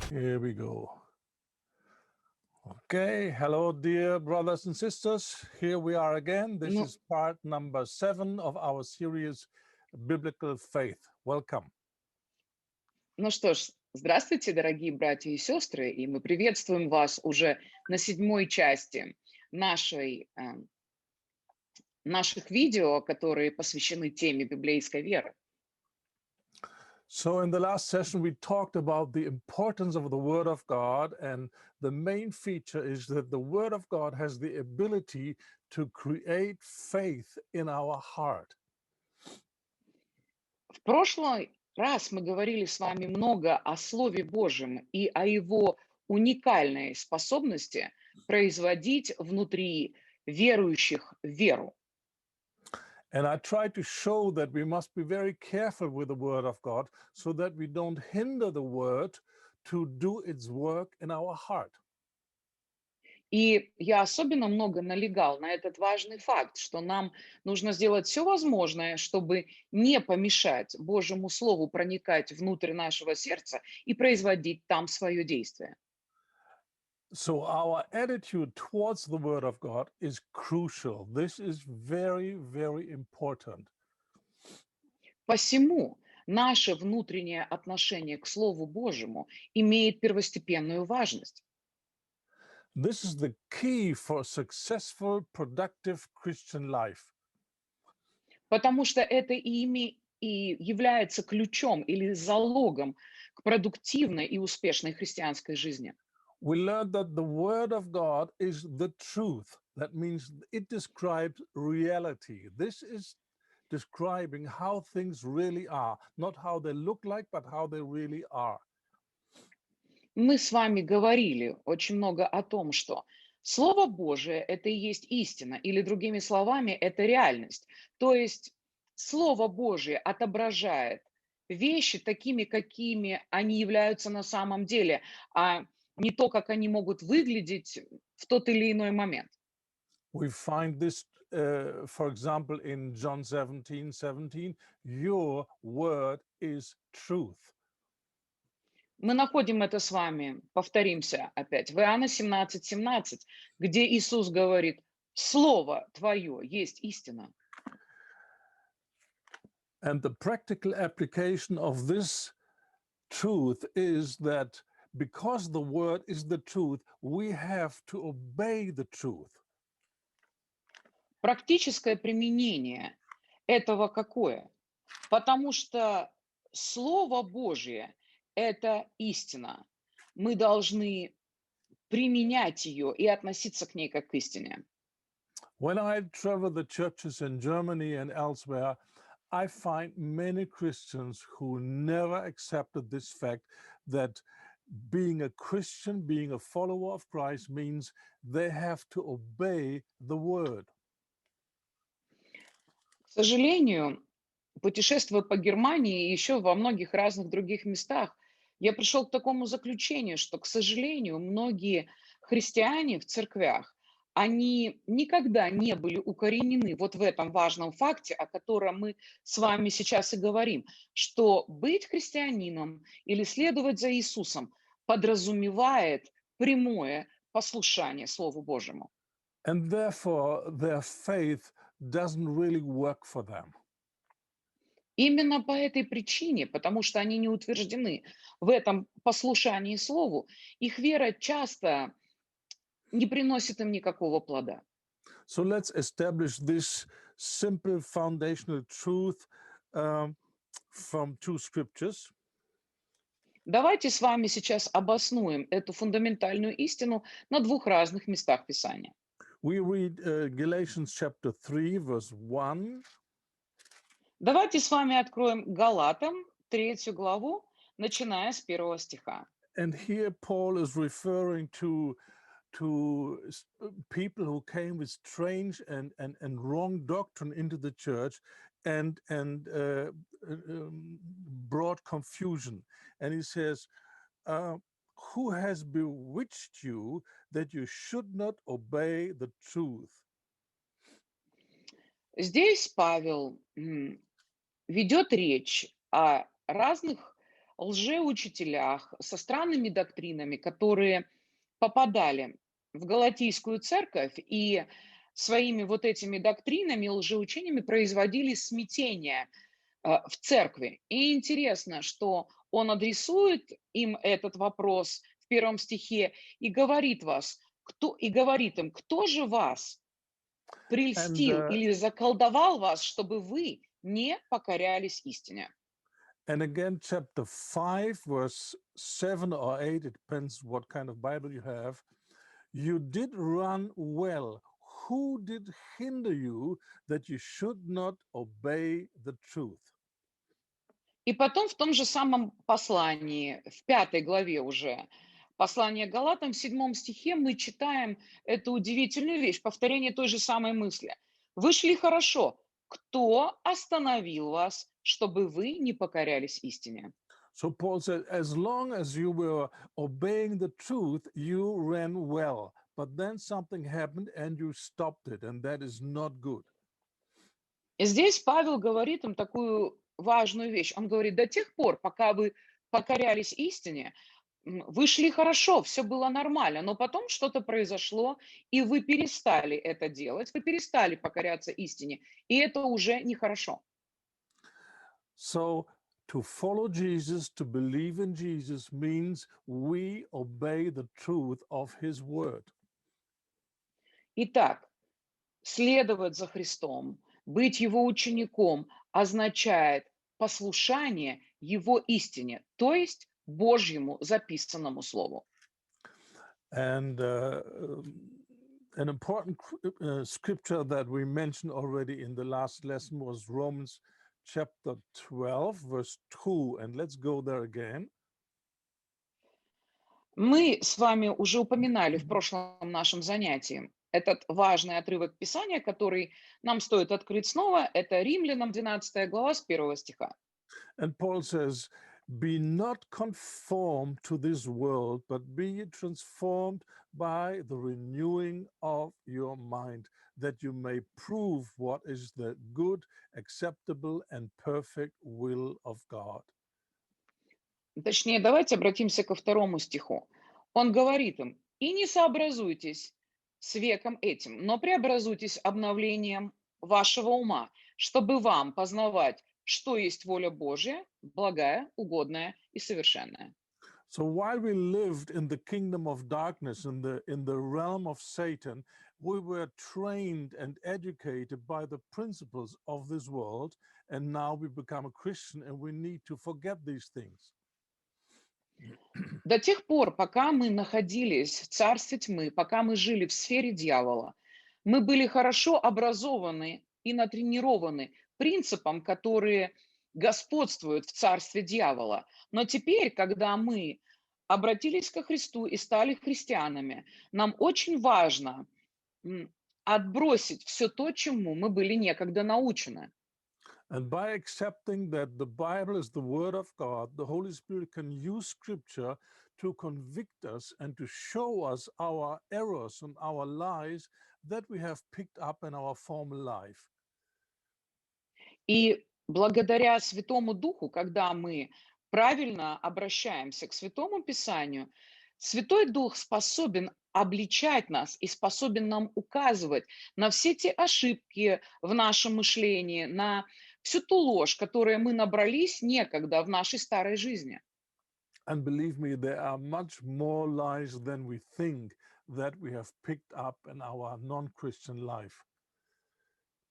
Here we go. Okay, hello, dear brothers and sisters. Here we are again. This Ну, is part number 7 of our series, Biblical Faith. Welcome. ну что ж, здравствуйте, дорогие братья и сестры, и мы приветствуем вас уже на 7-й части наших видео, которые посвящены теме библейской веры. So, in the last session, we talked about the importance of the Word of God, and the main feature is that the Word of God has the ability to create faith in our heart. В прошлый раз мы говорили с вами много о Слове Божьем и о его уникальной способности производить внутри верующих веру. And I tried to show that we must be very careful with the Word of God so that we don't hinder the Word to do its work in our heart. И я особенно много налегал на этот важный факт, что нам нужно сделать все возможное, чтобы не помешать Божьему Слову проникать внутрь нашего сердца и производить там свое действие. So, our attitude towards the Word of God is crucial. This is very, very important. Посему наше внутреннее отношение к Слову Божьему имеет первостепенную важность. This is the key for a successful, productive Christian life. Потому что это и является ключом или залогом к продуктивной и успешной христианской жизни. We learned that the Word of God is the truth. That means it describes reality. This is describing how things really are, not how they look like, but how they really are. Мы с вами говорили очень много о том, что Слово Божие– это и есть истина, или другими словами, это реальность. То есть Слово Божие отображает вещи такими, какими они являются на самом деле, а не то, как они могут выглядеть в тот или иной момент. We find this, for example, in John 17:17, your word is truth. Мы находим это с вами, повторимся опять, в Иоанна 17:17, где Иисус говорит, «Слово Твое есть истина». And the practical application of this truth is that because the word is the truth, we have to obey the truth. Практическое применение этого какое? Потому что Слово Божье– это истина. Мы должны применять ее и относиться к ней как к истине. When I travel the churches in Germany and elsewhere, I find many Christians who never accepted this fact that being a Christian, being a follower of Christ, means they have to obey the word. К сожалению, путешествуя по Германии и еще во многих разных других местах, я пришел к такому заключению, что, к сожалению, многие христиане в церквях, они никогда не были укоренены вот в этом важном факте, о котором мы с вами сейчас и говорим, что быть христианином или следовать за Иисусом подразумевает прямое послушание Слову Божьему. And therefore, their faith doesn't really work for them. Именно по этой причине, потому что они не утверждены в этом послушании Слову, их вера часто не приносит им никакого плода. So let's establish this simple foundational truth from two scriptures. Давайте с вами сейчас обоснуем эту фундаментальную истину на двух разных местах Писания. We read Galatians chapter 3, verse 1. Давайте с вами откроем Галатам, 3 главу, начиная с 1 стиха. And here Paul is referring to people who came with strange and wrong doctrine into the church and brought confusion. And he says, who has bewitched you that you should not obey the truth? Здесь Павел ведет речь о разных лжеучителях со странными доктринами, которые попадали в Галатийскую церковь и своими вот этими доктринами, лжеучениями производили смятение в церкви. И интересно, что он адресует им этот вопрос в первом стихе и говорит говорит им, кто же вас And прельстил или заколдовал вас, чтобы вы не покорялись истине. and again, chapter 5, verse 7 or 8, it depends what kind of Bible you have. You did run well. Who did hinder you that you should not obey the truth? И потом в том же самом послании, в 5 главе уже, послание к Галатам, в 7 стихе мы читаем эту удивительную вещь, повторение той же самой мысли. Вы шли хорошо. Кто остановил вас, чтобы вы не покорялись истине? So Paul said, as long as you were obeying the truth, you ran well. But then something happened and you stopped it, and that is not good. И здесь Павел говорит им такую важную вещь. Он говорит, до тех пор, пока вы покорялись истине, вы шли хорошо, все было нормально, но потом что-то произошло, и вы перестали это делать, вы перестали покоряться истине, и это уже нехорошо. So to follow Jesus, to believe in Jesus, means we obey the truth of his word. Итак, следовать за Христом, быть Его учеником означает послушание Его истине, то есть Божьему записанному Слову. And an important scripture that we mentioned already in the last lesson was Romans chapter 12, verse 2. And let's go there again. Мы с вами уже упоминали в прошлом нашем занятии этот важный отрывок Писания, который нам стоит открыть снова. Это Римлянам 12 глава с 1 стиха. And Paul says, be not conformed to this world, but be transformed by the renewing of your mind, that you may prove what is the good, acceptable, and perfect will of God. Точнее, давайте обратимся ко 2 стиху. Он говорит им, «И не сообразуйтесь с веком этим, но преобразуйтесь обновлением вашего ума, чтобы вам познавать, что есть воля Божья, благая, угодная и совершенная». So while we lived in the kingdom of darkness, in the realm of Satan, we were trained and educated by the principles of this world, and now we become a Christian and we need to forget these things. До тех пор, пока мы находились в царстве тьмы, пока мы жили в сфере дьявола, мы были хорошо образованы и натренированы принципам, которые господствуют в царстве дьявола. Но теперь, когда мы обратились ко Христу и стали христианами, нам очень важно отбросить все то, чему мы были некогда научены. And by accepting that the Bible is the Word of God, the Holy Spirit can use Scripture to convict us and to show us our errors and our lies that we have picked up in our former life. И благодаря Святому Духу, когда мы правильно обращаемся к Святому Писанию, Святой Дух способен обличать нас и способен нам указывать на все те ошибки в нашем мышлении, на всю ту ложь, которую мы набрались некогда в нашей старой жизни. And believe me, there are much more lies than we think that we have picked up in our non-Christian life.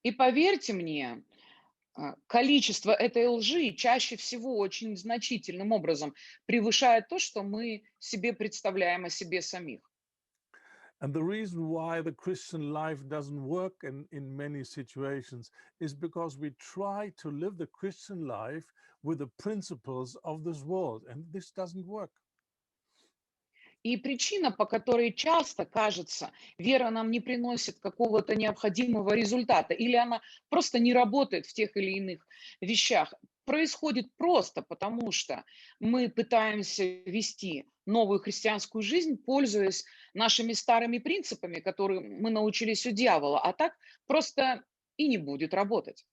И поверьте мне, количество этой лжи чаще всего очень значительным образом превышает то, что мы себе представляем о себе самих. And the reason why the Christian life doesn't work in many situations is because we try to live the Christian life with the principles of this world, and this doesn't work. И причина, по которой часто кажется, вера нам не приносит какого-то необходимого результата, или она просто не работает в тех или иных вещах, происходит просто потому, что мы пытаемся вести новую христианскую жизнь, пользуясь нашими старыми принципами, которые мы научились у дьявола, а так просто и не будет работать.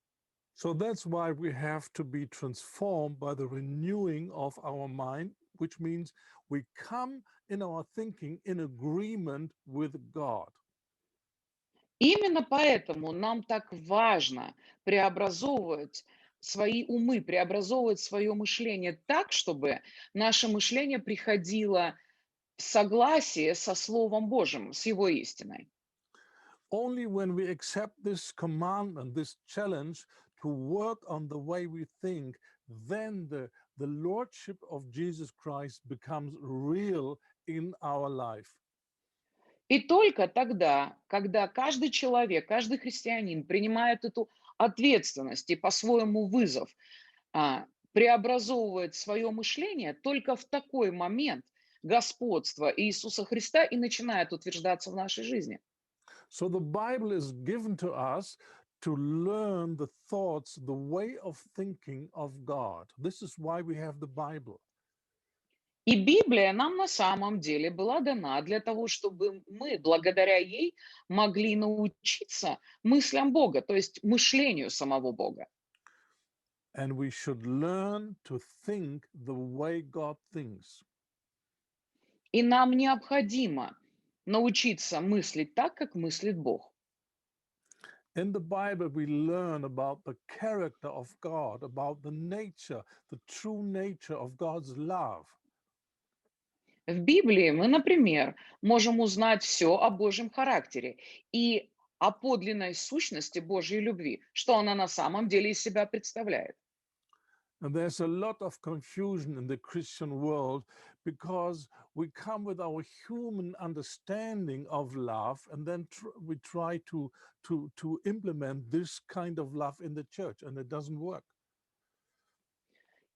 So that's why we have to be transformed by the renewing of our mind, which means we come in our thinking in agreement with God. Именно поэтому нам так важно преобразовывать свои умы, преобразовывать свое мышление так, чтобы наше мышление приходило в согласие со Словом Божьим, с Его истиной. Only when we accept this commandment, this challenge to work on the way we think, then the Lordship of Jesus Christ becomes real in our life. И только тогда, когда каждый человек, каждый христианин принимает эту ответственность и по-своему вызов, преобразовывает свое мышление, только в такой момент господство Иисуса Христа и начинает утверждаться в нашей жизни. So the Bible is given to us to learn the thoughts, the way of thinking of God. This is why we have the Bible. И Библия нам на самом деле была дана для того, чтобы мы, благодаря ей, могли научиться мыслям Бога, то есть мышлению самого Бога. And we should learn to think the way God thinks. И нам необходимо научиться мыслить так, как мыслит Бог. In the Bible, we learn about the character of God, about the nature, the true nature of God's love. В Библии мы, например, можем узнать все о Божьем характере и о подлинной сущности Божьей любви, что она на самом деле из себя представляет. And there's a lot of confusion in the Christian world because we come with our human understanding of love and then we try to implement this kind of love in the church, and it doesn't work.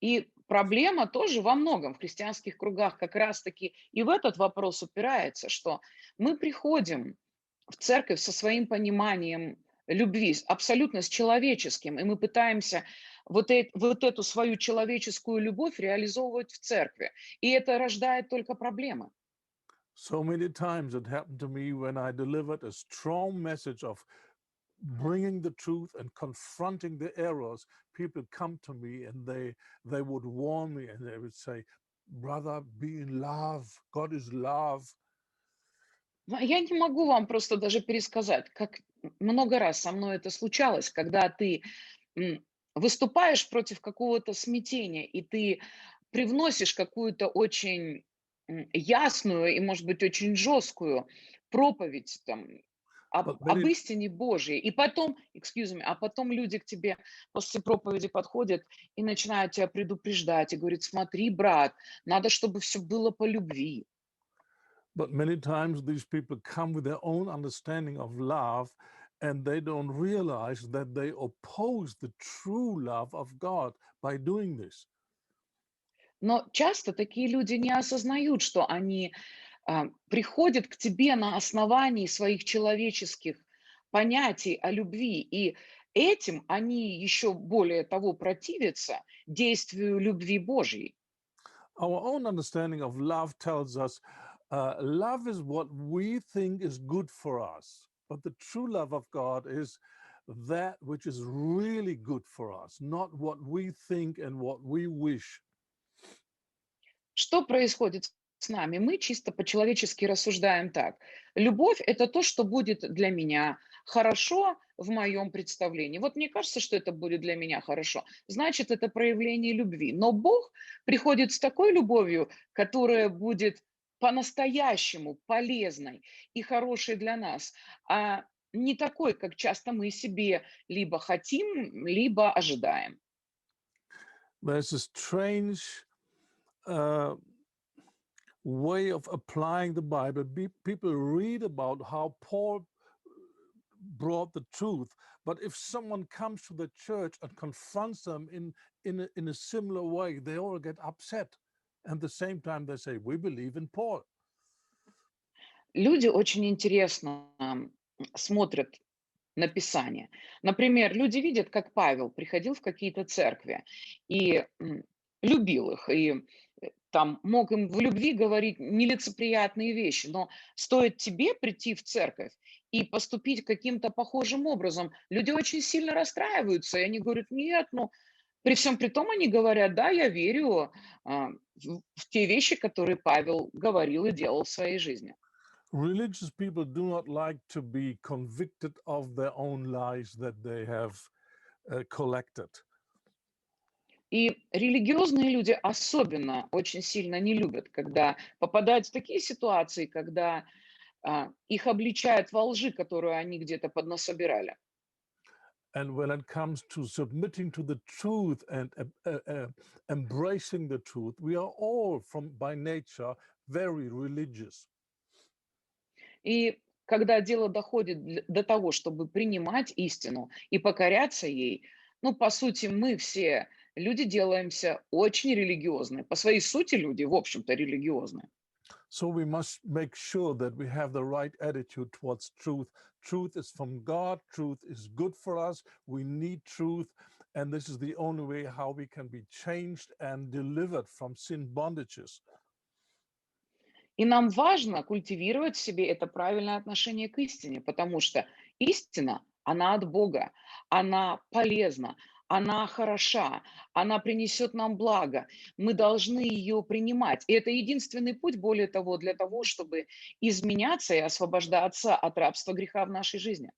И проблема тоже во многом в христианских кругах как раз-таки и в этот вопрос упирается, что мы приходим в церковь со своим пониманием любви, абсолютно с человеческим, и мы пытаемся вот эту свою человеческую любовь реализовывать в церкви. И это рождает только проблемы. So many times it happened to me when I delivered a strong message of bringing the truth and confronting the errors. People come to me and they would warn me and they would say, brother, be in love. God is love. Я не могу вам просто даже пересказать, как много раз со мной это случалось, когда ты выступаешь против какого-то смятения, и ты привносишь какую-то очень ясную и, может быть, очень жесткую проповедь там, But об many истине Божьей. И потом, а потом люди к тебе после проповеди подходят и начинают тебя предупреждать и говорят, смотри, брат, надо, чтобы все было по любви. But many times these people come with their own understanding of love and they don't realize that they oppose the true love of God by doing this. Но часто такие люди не осознают, что они приходят к тебе на основании своих человеческих понятий о любви. И этим они еще более того противятся действию любви Божьей. Our own understanding of love tells us love is what we think is good for us. But the true love of God is that which is really good for us, not what we think and what we wish. Что происходит с нами? Мы чисто по-человечески рассуждаем так. Любовь– это то, что будет для меня хорошо в моем представлении. Вот мне кажется, что это будет для меня хорошо. Значит, это проявление любви. Но Бог приходит с такой любовью, которая будет по-настоящему полезной и хорошей для нас, а не такой, как часто мы себе либо хотим, либо ожидаем. There's a strange uh, way of applying the Bible. People read about how Paul brought the truth, but if someone comes to the church and confronts them in a similar way, they all get upset. And at the same time, they say, we believe in Paul. Люди очень интересно смотрят на Писание. Например, люди видят, как Павел приходил в какие-то церкви и любил их, и там мог им в любви говорить нелицеприятные вещи, но стоит тебе прийти в церковь, и поступить каким-то похожим образом. Люди очень сильно расстраиваются, и они говорят, нет, ну, при всем при том они говорят, да, я верю в те вещи, которые Павел говорил и делал в своей жизни. Religious people do not like to be convicted of their own lies that they have collected. И религиозные люди особенно очень сильно не любят, когда попадают в такие ситуации, когда их обличают во лжи, которую они где-то поднасобирали. And when it comes to submitting to the truth and embracing the truth, we are all from by nature very religious. И когда дело доходит до того, чтобы принимать истину и покоряться ей, ну, по сути, мы все люди делаемся очень религиозные. По своей сути люди, в общем-то, религиозные. So we must make sure that we have the right attitude towards truth. Truth is from God, truth is good for us. We need truth. And this is the only way how we can be changed and delivered from sin bondages. И нам важно культивировать в себе это правильное отношение к истине, потому что истина, она от Бога, она полезна, она хороша, она принесет нам благо. Мы должны ее принимать. И это единственный путь, более того, для того, чтобы изменяться и освобождаться от рабства греха в нашей жизни.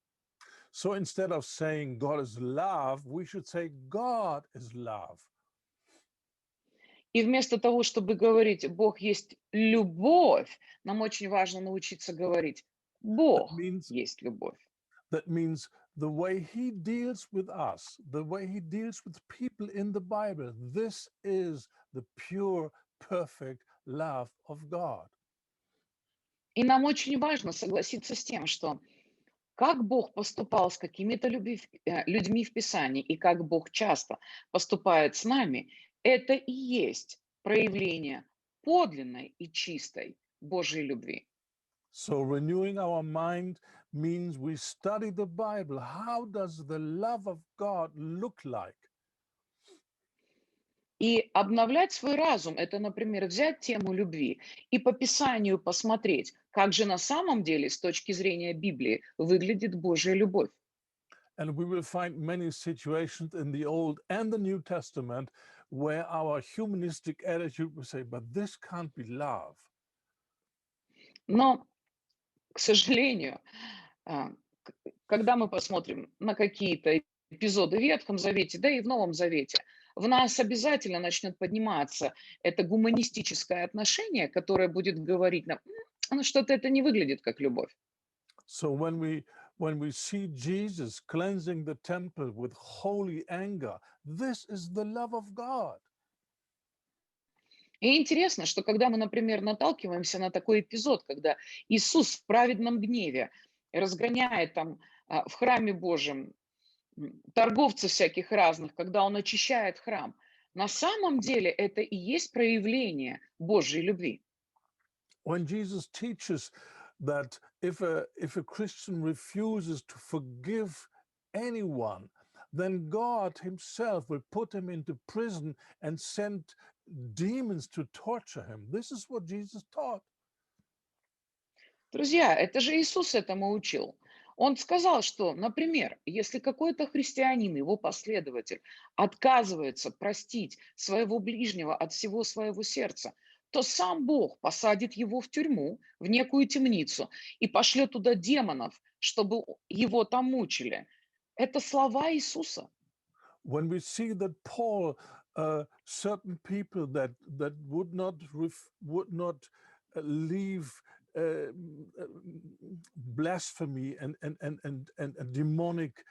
So instead of saying God is love, we should say God is love. И вместо того, чтобы говорить «Бог есть любовь», нам очень важно научиться говорить That «Бог means есть любовь». that means the way he deals with us, the way he deals with people in the Bible, this is the pure, perfect love of God. И нам очень важно согласиться с тем, что как Бог поступал с какими-то людьми в Писании и как Бог часто поступает с нами, это и есть проявление подлинной и чистой Божьей любви. So renewing our mind means we study the Bible. How does the love of God look like? И обновлять свой разум– это, например, взять тему любви и по Писанию посмотреть, как же на самом деле с точки зрения Библии выглядит Божья любовь. And we will find many situations in the Old and the New Testament where our humanistic attitude will say, but this can't be love. Но, к сожалению, а, когда мы посмотрим на какие-то эпизоды в Ветхом Завете, да и в Новом Завете, в нас обязательно начнет подниматься это гуманистическое отношение, которое будет говорить нам, ну что-то это не выглядит как любовь. So when we see Jesus cleansing the temple with holy anger, this is the love of God. И интересно, что когда мы, например, наталкиваемся на такой эпизод, когда Иисус в праведном гневе разгоняет там в храме Божьем торговцев всяких разных, когда он очищает храм, на самом деле это и есть проявление Божьей любви. When Jesus teaches that if a Christian refuses to forgive anyone, then God himself will put him into prison and send demons to torture him. This is what Jesus taught. Друзья, это же Иисус этому учил. Он сказал, что, например, если какой-то христианин, его последователь, отказывается простить своего ближнего от всего своего сердца, то сам Бог посадит его в тюрьму, в некую темницу и пошлет туда демонов, чтобы его там мучили. Это слова Иисуса. When we see that Paul, certain people that would not leave blasphemy and demonic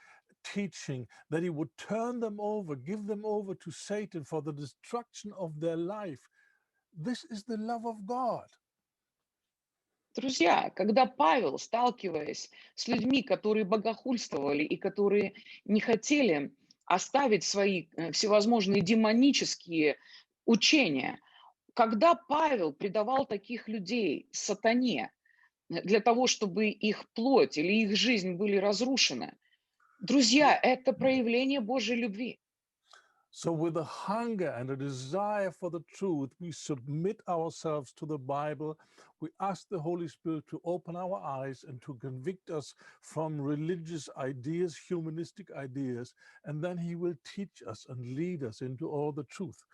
teaching, that he would turn them over, give them over to Satan for the destruction of their life. This is the love of God. Друзья, когда Павел, сталкиваясь с людьми, которые богохульствовали и которые не хотели оставить свои всевозможные демонические учения, когда Павел предавал таких людей сатане для того, чтобы их плоть или их жизнь были разрушены, друзья, это проявление Божьей любви. So, with a hunger and a desire for the truth, we submit ourselves to the Bible. We ask the Holy Spirit to open our eyes and to convict us from religious ideas, humanistic ideas, and then He will teach us and lead us into all the truth.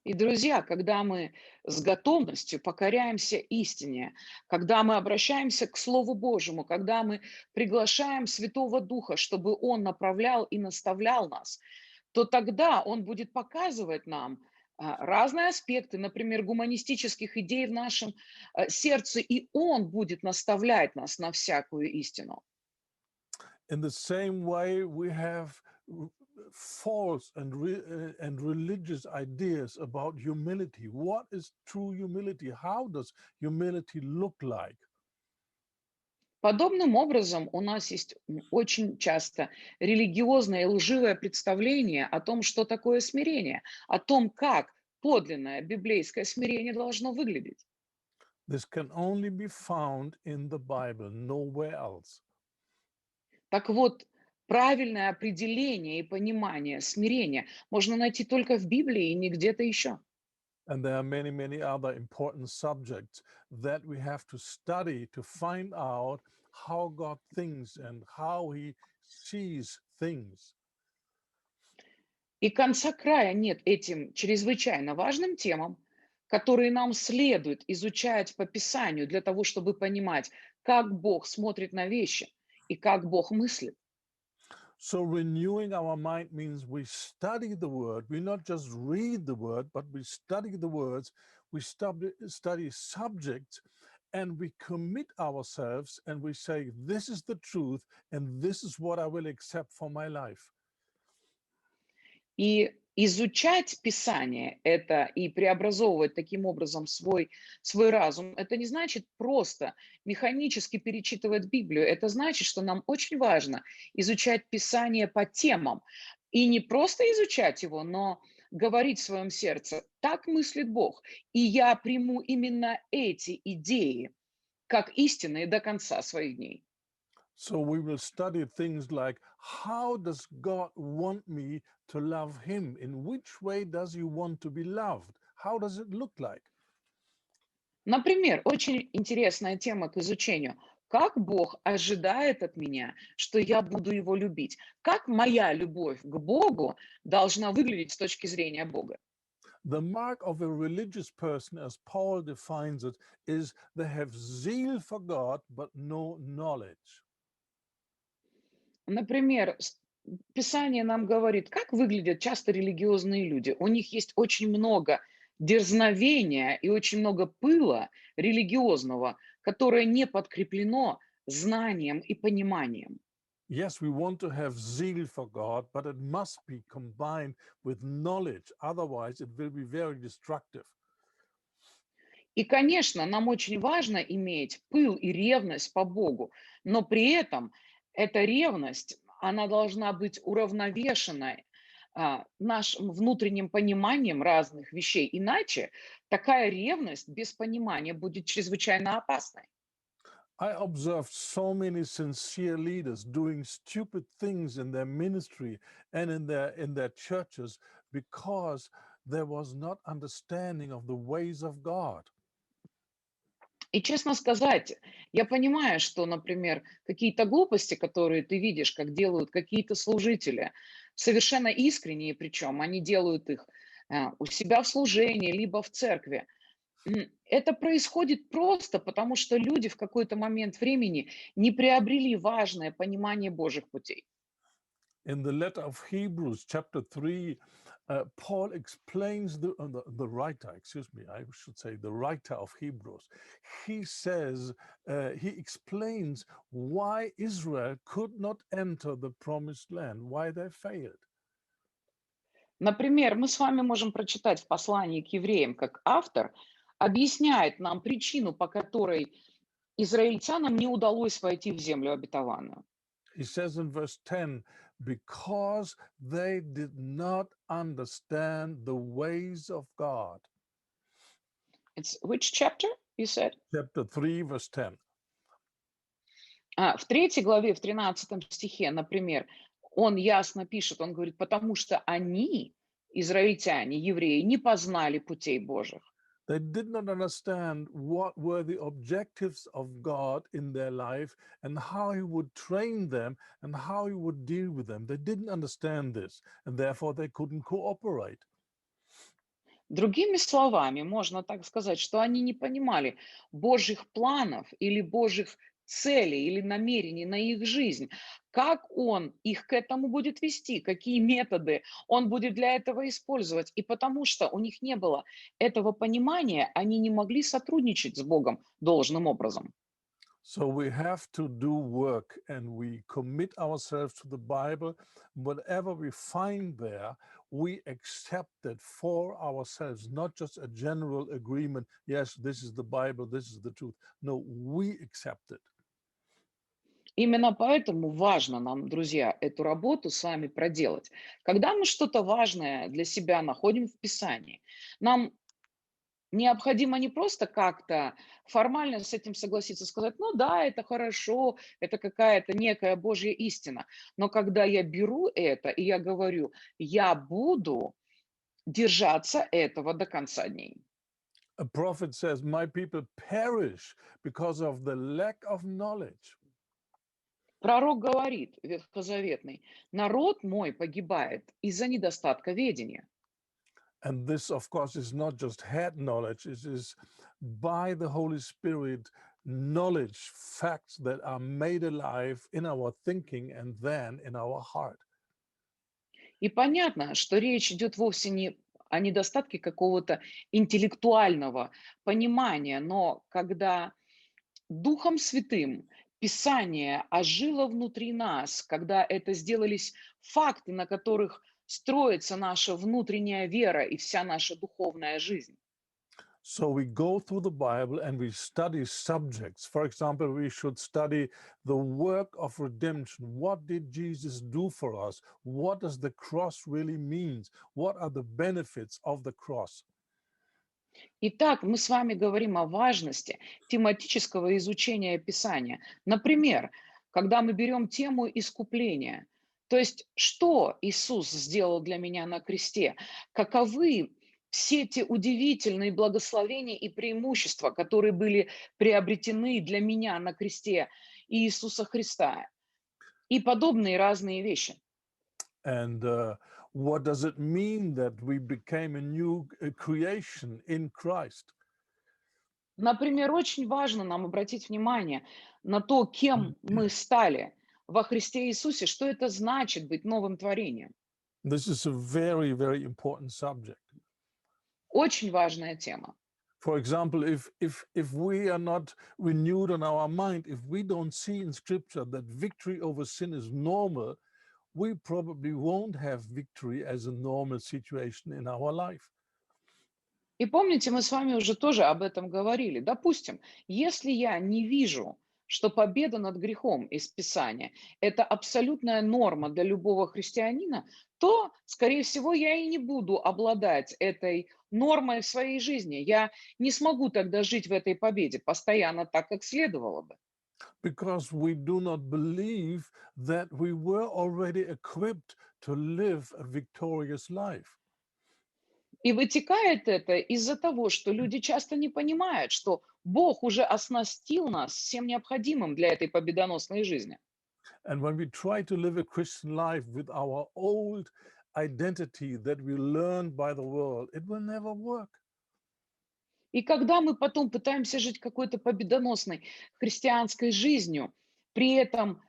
И, друзья, когда мы с готовностью покоряемся истине, когда мы обращаемся к Слову Божьему, когда мы приглашаем Святого Духа, чтобы Он направлял и наставлял нас, то тогда Он будет показывать нам разные аспекты, например, гуманистических идей в нашем сердце, и Он будет наставлять нас на всякую истину. In the same way, we have false and religious ideas about humility. What is true humility? How does humility look like? Подобным образом у нас есть очень часто религиозное и лживое представление о том, что такое смирение, о том, как подлинное библейское смирение должно выглядеть. This can only be found in the Bible, nowhere else. Так вот, правильное определение и понимание смирения можно найти только в Библии и не где-то еще. And there are many, many other important subjects that we have to study to find out how God thinks and how He sees things. И конца края нет этим чрезвычайно важным темам, которые нам следует изучать по Писанию для того, чтобы понимать, как Бог смотрит на вещи и как Бог мыслит. So, renewing our mind means we study the Word. We not just read the Word, but we study the words, we study subjects, and we commit ourselves and we say, this is the truth, and this is what I will accept for my life. И изучать Писание это и преобразовывать таким образом свой разум, это не значит просто механически перечитывать Библию. Это значит, что нам очень важно изучать Писание по темам. И не просто изучать его, но говорить в своем сердце, так мыслит Бог. И я приму именно эти идеи как истинные до конца своих дней. So we will study things like, how does God want me to love Him? In which way does He want to be loved? How does it look like? Например, очень интересная тема к изучению. Как Бог ожидает от меня, что я буду Его любить? Как моя любовь к Богу должна выглядеть с точки зрения Бога? The mark of a religious person, as Paul defines it, is they have zeal for God, but no knowledge. Например, Писание нам говорит, как выглядят часто религиозные люди. У них есть очень много дерзновения и очень много пыла религиозного, которое не подкреплено знанием и пониманием. Yes, we want to have zeal for God, but it must be combined with knowledge. Otherwise, it will be very destructive. И, конечно, нам очень важно иметь пыл и ревность по Богу, но при этом эта ревность, она должна быть уравновешенной нашим внутренним пониманием разных вещей. Иначе такая ревность без понимания будет чрезвычайно опасной. I observed so many sincere leaders doing stupid things in their ministry and in their churches because there was not understanding of the ways of God. И честно сказать, я понимаю, что, например, какие-то глупости, которые ты видишь, как делают какие-то служители, совершенно искренние причем, они делают их у себя в служении, либо в церкви. Это происходит просто потому, что люди в какой-то момент времени не приобрели важное понимание Божьих путей. In the letter of Hebrews, chapter 3, Paul explains the writer, excuse me, I should say the writer of Hebrews. He says, he explains why Israel could not enter the promised land, why they failed. Например, мы с вами можем прочитать в послании к евреям, как автор объясняет нам причину, по которой израильтянам не удалось войти в землю обетованную. He says in verse 10, because they did not understand the ways of God. It's which chapter, you said? Chapter 3, verse 10. В 3 главе, в 13 стихе, например, Он ясно пишет, он говорит, потому что они, израильтяне, евреи, не познали путей Божьих. They did not understand what were the objectives of God in their life and how He would train them and how He would deal with them. They didn't understand this, and therefore they couldn't cooperate. Другими словами, можно так сказать, что они не понимали Божьих планов или Божьих целей или намерений на их жизнь, как Он их к этому будет вести, какие методы Он будет для этого использовать. И потому что у них не было этого понимания, они не могли сотрудничать с Богом должным образом. So we have to do work and we commit ourselves to the Bible. Whatever we find there, we accept it for ourselves, not just a general agreement. Yes, this is the Bible, this is the truth. No, we accept it. Именно поэтому важно нам, друзья, эту работу с вами проделать. Когда мы что-то важное для себя находим в Писании, нам необходимо не просто как-то формально с этим согласиться, сказать, ну да, это хорошо, это какая-то некая Божья истина. Но когда я беру это и я говорю, я буду держаться этого до конца дней. A prophet says, my people perish because of the lack of knowledge. Пророк говорит, ветхозаветный, народ мой погибает из-за недостатка ведения. And this, of course, is not just head knowledge, it is by the Holy Spirit knowledge, facts that are made alive in our thinking and then in our heart. И понятно, что речь идет вовсе не о недостатке какого-то интеллектуального понимания, но когда Духом Святым Писание ожило внутри нас, когда это сделались факты, на которых строится наша внутренняя вера и вся наша духовная жизнь. So we go through the Bible and we study subjects. For example, we should study the work of redemption. What did Jesus do for us? What does the cross really mean? What are the benefits of the cross? Итак, мы с вами говорим о важности тематического изучения Писания. Например, когда мы берем тему искупления, то есть что Иисус сделал для меня на кресте, каковы все те удивительные благословения и преимущества, которые были приобретены для меня на кресте Иисуса Христа, и подобные разные вещи. And what does it mean that we became a new creation in Christ? Например, очень важно нам обратить внимание на то, кем мы стали во Христе Иисусе, что это значит быть новым творением. This is a very, very important subject. Очень важная тема. For example, if we are not renewed on our mind, if we don't see in Scripture that victory over sin is normal, we probably won't have victory as a normal situation in our life. И помните, мы с вами уже тоже об этом говорили. Допустим, если я не вижу, что победа над грехом из Писания– это абсолютная норма для любого христианина, то, скорее всего, я и не буду обладать этой нормой в своей жизни. Я не смогу тогда жить в этой победе постоянно так, как следовало бы. Because we do not believe that we were already equipped to live a victorious life. И вытекает это из-за того, что люди часто не понимают, что Бог уже оснастил нас всем необходимым для этой победоносной жизни. And when we try to live a Christian life with our old identity that we learned by the world, it will never work. И когда мы потом пытаемся жить какой-то победоносной христианской жизнью, при этом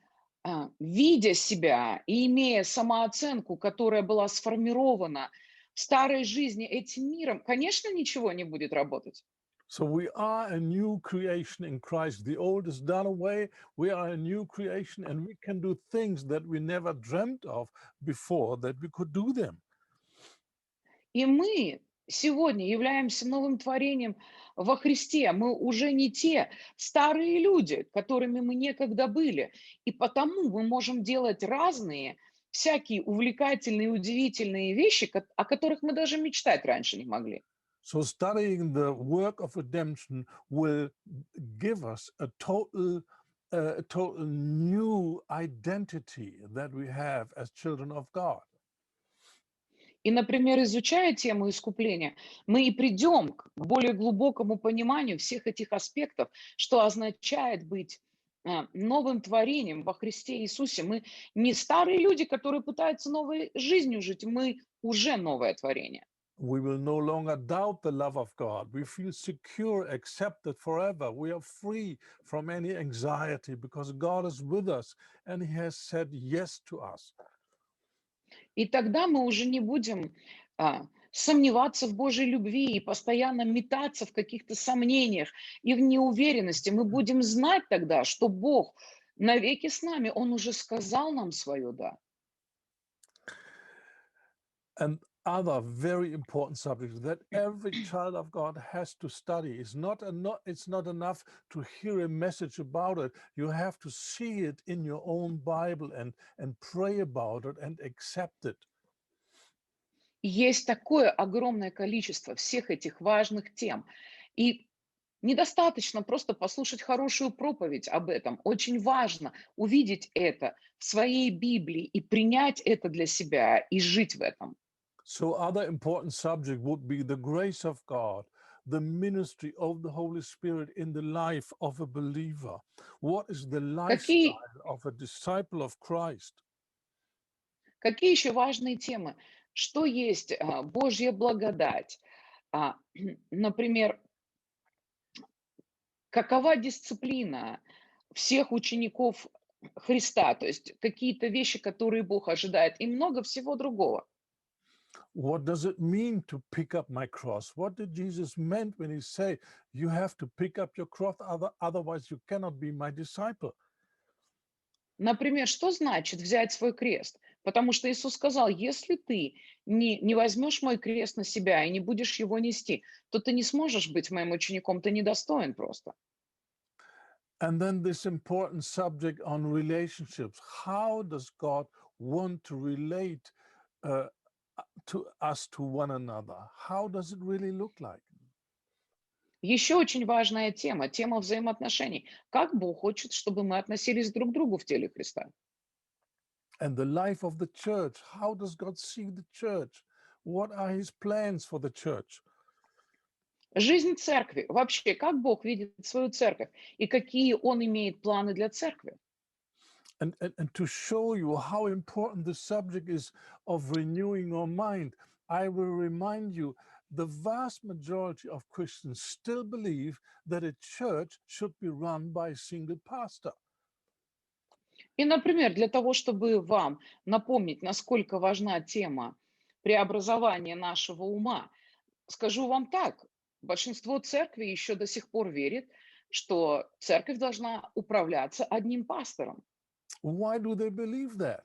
видя себя и имея самооценку, которая была сформирована в старой жизни этим миром, конечно, ничего не будет работать. So we are a new creation in Christ. The old is done away. We are a new creation and we can do things that we never dreamt of before that we could do them. И мы сегодня являемся новым творением во Христе. Мы уже не те старые люди, которыми мы некогда были. И потому мы можем делать разные, всякие увлекательные, удивительные вещи, о которых мы даже мечтать раньше не могли. So studying the work of redemption will give us a total a total new identity that we have as children of God. И, например, изучая тему искупления, мы и придем к более глубокому пониманию всех этих аспектов, что означает быть новым творением во Христе Иисусе. Мы не старые люди, которые пытаются новой жизнью жить, мы уже новое творение. We will no longer doubt the love of God. We feel secure, accepted forever. We are free from any anxiety because God is with us and He has said yes to us. И тогда мы уже не будем сомневаться в Божьей любви и постоянно метаться в каких-то сомнениях и в неуверенности. Мы будем знать тогда, что Бог навеки с нами, Он уже сказал нам свое «да». And other very important subjects that every child of God has to study. It's not enough to hear a message about it. You have to see it in your own Bible and pray about it and accept it. И есть такое огромное количество всех этих важных тем. И недостаточно просто послушать хорошую проповедь об этом. Очень важно увидеть это в своей Библии и принять это для себя и жить в этом. So other important subject would be the grace of God, the ministry of the Holy Spirit in the life of a believer. What is the Какие, lifestyle of a disciple of Christ? какие еще важные темы? Что есть Божья благодать? А, Например, какова дисциплина всех учеников Христа? То есть какие-то вещи, которые Бог ожидает, и много всего другого. What does it mean to pick up my cross? What did Jesus meant when he said, you have to pick up your cross, otherwise you cannot be my disciple? Например, что значит взять свой крест? Потому что Иисус сказал, если ты не возьмешь мой крест на себя и не будешь его нести, то ты не сможешь быть моим учеником, ты недостоин просто. And then this important subject on relationships. How does God want to relate uh, to us to one another? How does it really look like? Еще очень важная тема, тема взаимоотношений. Как Бог хочет, чтобы мы относились друг к другу в теле Христа? And the life of the church. How does God see the church? What are his plans for the church? Жизнь церкви. Вообще, как Бог видит свою церковь и какие Он имеет планы для церкви? And to show you how important the subject is of renewing your mind, I will remind you the vast majority of Christians still believe that a church should be run by a single pastor. И, например, для того, чтобы вам напомнить, насколько важна тема преобразования нашего ума, скажу вам так, большинство церкви еще до сих пор верит, что церковь должна управляться одним пастором. Why do they believe that?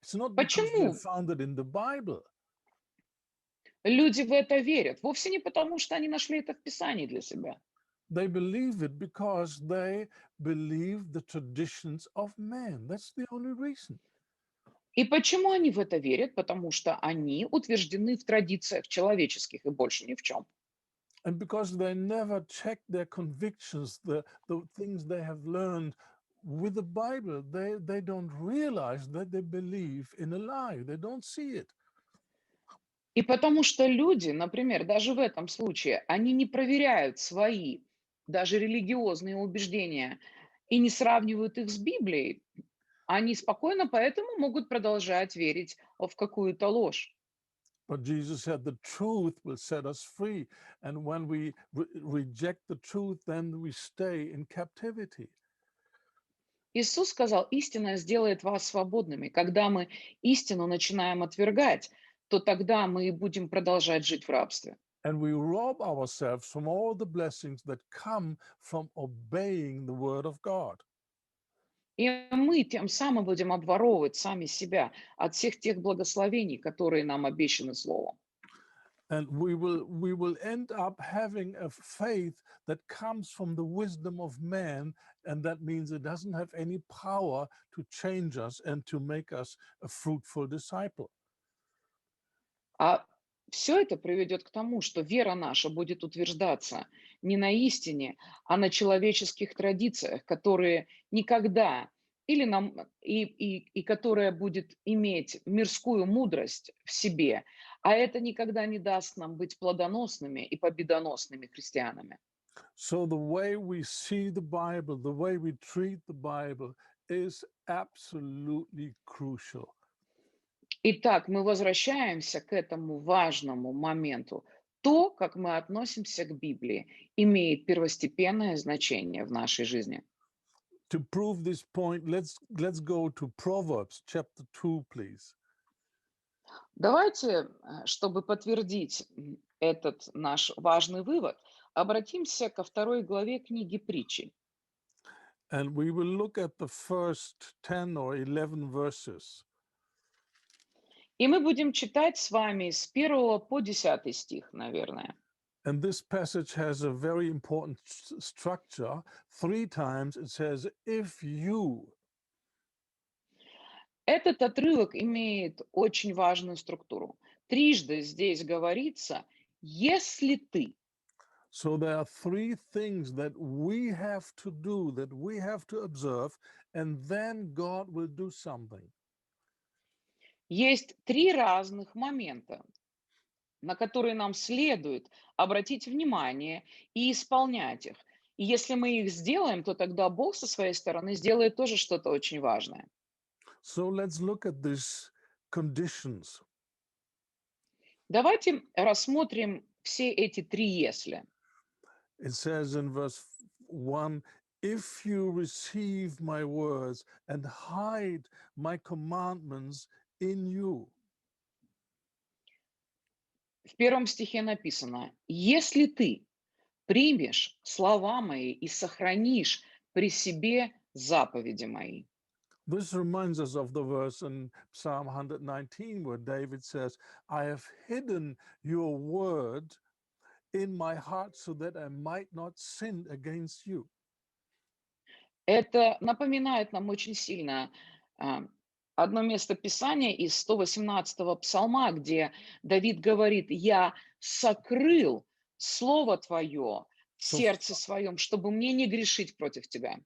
It's not because they Почему found it in the Bible. люди в это верят? Вовсе не потому, что они нашли это в Писании для себя. They believe it because they believe the traditions of men. That's the only reason. И почему они в это верят? Потому что они утверждены в традициях человеческих и больше ни в чем. And because they never check their convictions, the things they have learned with the Bible, they don't realize that they believe in a lie. They don't see it. И потому что люди, например, даже в этом случае, они не проверяют свои даже религиозные убеждения и не сравнивают их с Библией, они спокойно поэтому могут продолжать верить в какую-то ложь. But Jesus said the truth will set us free. And when we reject the truth, then we stay in captivity. Иисус сказал, истина сделает вас свободными. Когда мы истину начинаем отвергать, то тогда мы и будем продолжать жить в рабстве. And we rob ourselves from all the blessings that come from obeying the word of God. И мы тем самым будем обворовывать сами себя от всех тех благословений, которые нам обещаны Словом. And we will end up having a faith that comes from the wisdom of man, and that means it doesn't have any power to change us and to make us a fruitful disciple. А все это приведет к тому, что вера наша будет утверждаться не на истине, а на человеческих традициях, которые никогда или нам и которая будет иметь мирскую мудрость в себе, а это никогда не даст нам быть плодоносными и победоносными христианами. So the way we see the Bible, the way we treat the Bible is absolutely crucial. Итак, мы возвращаемся к этому важному моменту. То, как мы относимся к Библии, имеет первостепенное значение в нашей жизни. To prove this point, let's go to Proverbs chapter 2, please. Давайте, чтобы подтвердить этот наш важный вывод, обратимся ко второй главе книги Притчи. And we will look at the first 10 or 11 verses. И мы будем читать с вами с 1 по 10 стих, наверное. And this passage has a very important structure. 3 times it says, if you. Этот отрывок имеет очень важную структуру. Трижды здесь говорится «если ты». So there are 3 things that we have to do, that we have to observe, and then God will do something. Есть три разных момента, на которые нам следует обратить внимание и исполнять их. И если мы их сделаем, то тогда Бог со своей стороны сделает тоже что-то очень важное. So let's look at these conditions. Давайте рассмотрим все эти три «если». It says in verse 1, if you receive my words and hide my commandments in you. В 1 стихе написано: «Если ты примешь слова мои и сохранишь при себе заповеди мои». This reminds us of the verse in Psalm 119 where David says, I have hidden your word in my heart so that I might not sin against you. Это напоминает нам очень сильно а, одно место Писания из 118-го псалма, где Давид говорит: «Я сокрыл Слово Твое в So, сердце своем, чтобы мне не грешить против Тебя».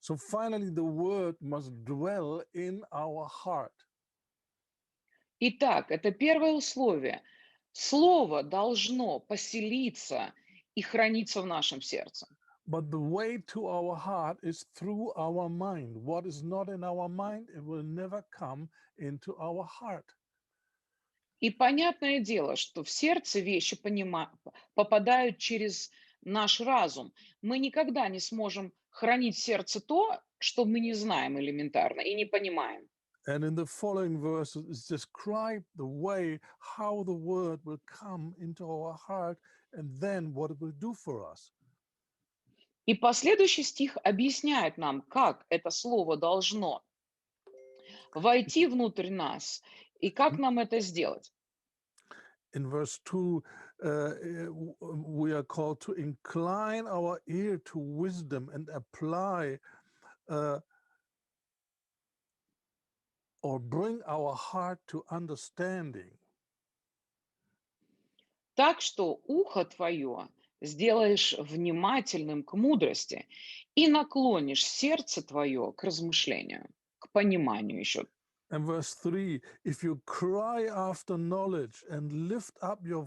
so finally, the word must dwell in our heart. Итак, это первое условие. Слово должно поселиться и храниться в нашем сердце. But the way to our heart is through our mind. What is not in our mind, it will never come into our heart. И понятное дело, что в сердце вещи попадают через наш разум. Мы никогда не сможем хранить в сердце то, что мы не знаем элементарно и не понимаем. And in the following verses, it's described the way how the word will come into our heart and then what it will do for us. И последующий стих объясняет нам, как это слово должно войти внутрь нас и как нам это сделать. In verse 2, we are called to incline our ear to wisdom and apply or bring our heart to understanding. Так что ухо твое сделаешь внимательным к мудрости и наклонишь сердце твое к размышлению, к пониманию еще. And verse 3, if you cry after knowledge and lift up your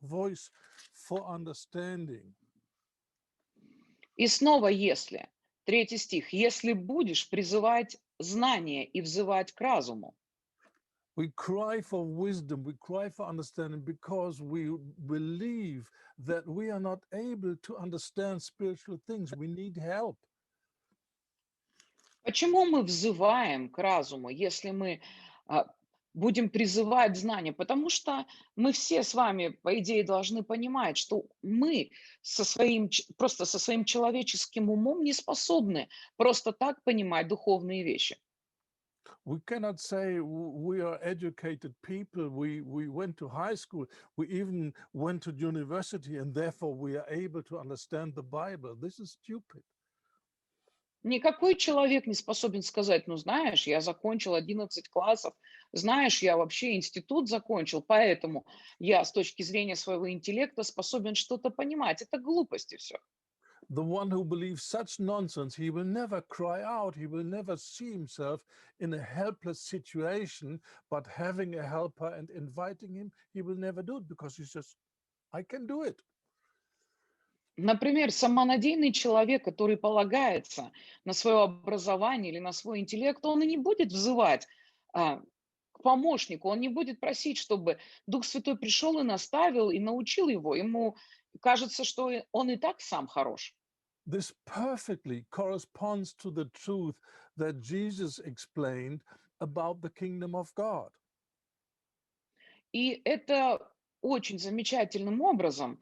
voice for understanding. И снова если, 3 стих, если будешь призывать знание и взывать к разуму. We cry for wisdom, we cry for understanding because we believe that we are not able to understand spiritual things. We need help. Почему мы взываем к разуму, если мы а, будем призывать знания? Потому что мы все с вами, по идее, должны понимать, что мы просто со своим человеческим умом не способны просто так понимать духовные вещи. We cannot say we are educated people. We went to high school. We even went to university, and therefore we are able to understand the Bible. This is stupid. Никакой человек не способен сказать: ну, знаешь, я закончил 11 классов, знаешь, я вообще институт закончил, поэтому я с точки зрения своего интеллекта способен что-то понимать. Это глупости все. The one who believes such nonsense, he will never cry out, he will never see himself in a helpless situation, but having a helper and inviting him, he will never do it because he says, I can do it. Например, самонадеянный человек, который полагается на свое образование или на свой интеллект, он и не будет взывать к помощнику, он не будет просить, чтобы Дух Святой пришел и наставил, и научил его. Ему кажется, что он и так сам хорош. This perfectly corresponds to the truth that Jesus explained about the kingdom of God. И это очень замечательным образом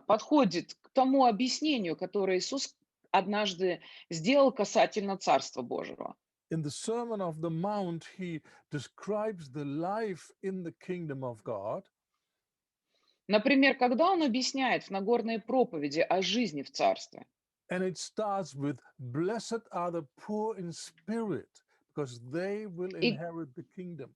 подходит к тому объяснению, которое Иисус однажды сделал касательно Царства Божьего. In the Sermon of the Mount, he describes the life in the kingdom of God. Например, когда он объясняет в Нагорной проповеди о жизни в Царстве, And it starts with, Blessed are the poor in spirit, because they will и, inherit the kingdom.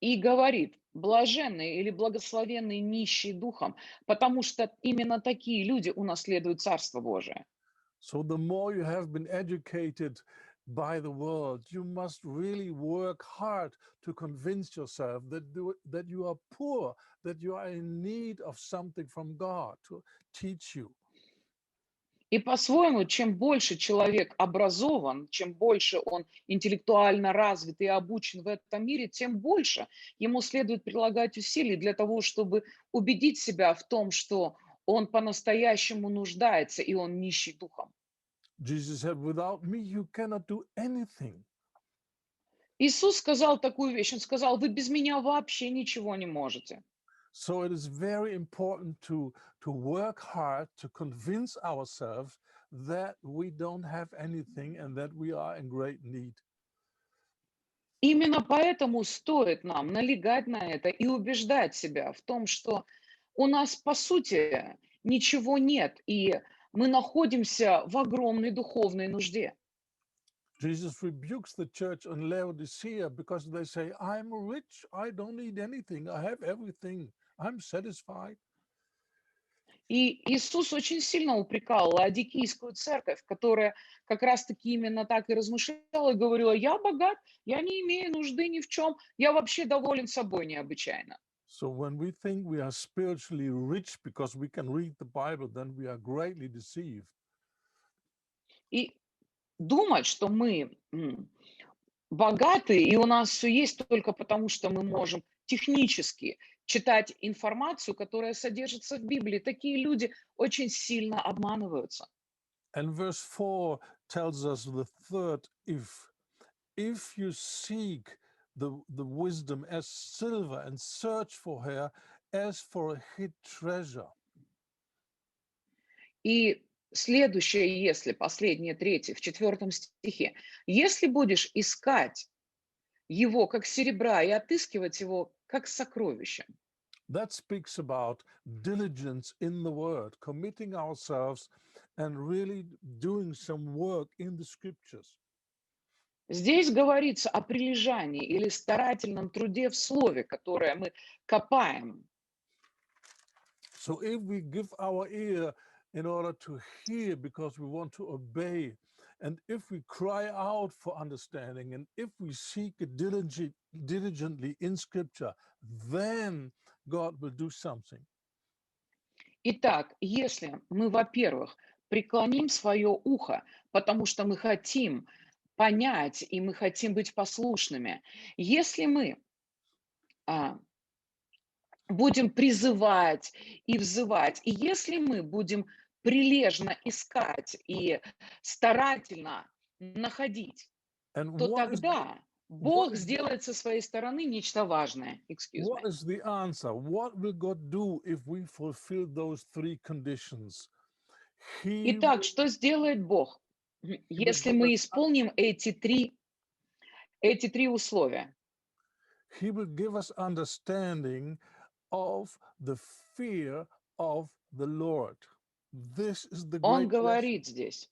и говорит, блаженные или благословенные нищие духом, потому что именно такие люди унаследуют Царство Божие. So the more you have been educated by the world, you must really work hard to convince yourself that you are poor, that you are in need of something from God to teach you. И по-своему, чем больше человек образован, чем больше он интеллектуально развит и обучен в этом мире, тем больше ему следует прилагать усилий для того, чтобы убедить себя в том, что он по-настоящему нуждается и он нищий духом. Jesus said, Without me, you cannot do anything. Иисус сказал такую вещь, он сказал, вы без меня вообще ничего не можете. So it is very important to work hard to convince ourselves that we don't have anything and that we are in great need. Именно поэтому стоит нам налегать на это и убеждать себя в том, что у нас, по сути, ничего нет, и мы находимся в огромной духовной нужде. Jesus rebukes the church in Laodicea because they say, I'm rich, I don't need anything, I have everything, I'm satisfied. И Иисус очень сильно упрекал Лаодикийскую церковь, которая как раз-таки именно так и размышляла и говорила, я богат, я не имею нужды ни в чем, я вообще доволен собой необычайно. So when we think we are spiritually rich because we can read the Bible, then we are greatly deceived. И думать, что мы богаты, и у нас все есть только потому, что мы можем технически читать информацию, которая содержится в Библии. Такие люди очень сильно обманываются. And verse 4 tells us the third if you seek the wisdom as silver and search for her as for a hid treasure. И следующее, если, последнее, третье, в 4 стихе. Если будешь искать его как серебра и отыскивать его как сокровище. That speaks about diligence in the word, committing ourselves and really doing some work in the scriptures. Здесь говорится о прилежании или старательном труде в слове, которое мы копаем. So if we give our ear in order to hear because we want to obey, and if we cry out for understanding, and if we seek it diligently in scripture, then God will do something. Итак, если мы, во-первых, преклоним свое ухо, потому что мы хотим понять и мы хотим быть послушными, если мы а, будем призывать и взывать, и если мы будем прилежно искать и старательно находить, And то тогда what Бог is the сделает со своей стороны нечто важное. Excuse what me. is the answer? What will God do if we fulfill those three conditions? He Итак, will, что сделает Бог, he will если give мы us исполним эти три условия? he will give us understanding of the fear of the Lord. This is the Он great lesson. говорит здесь,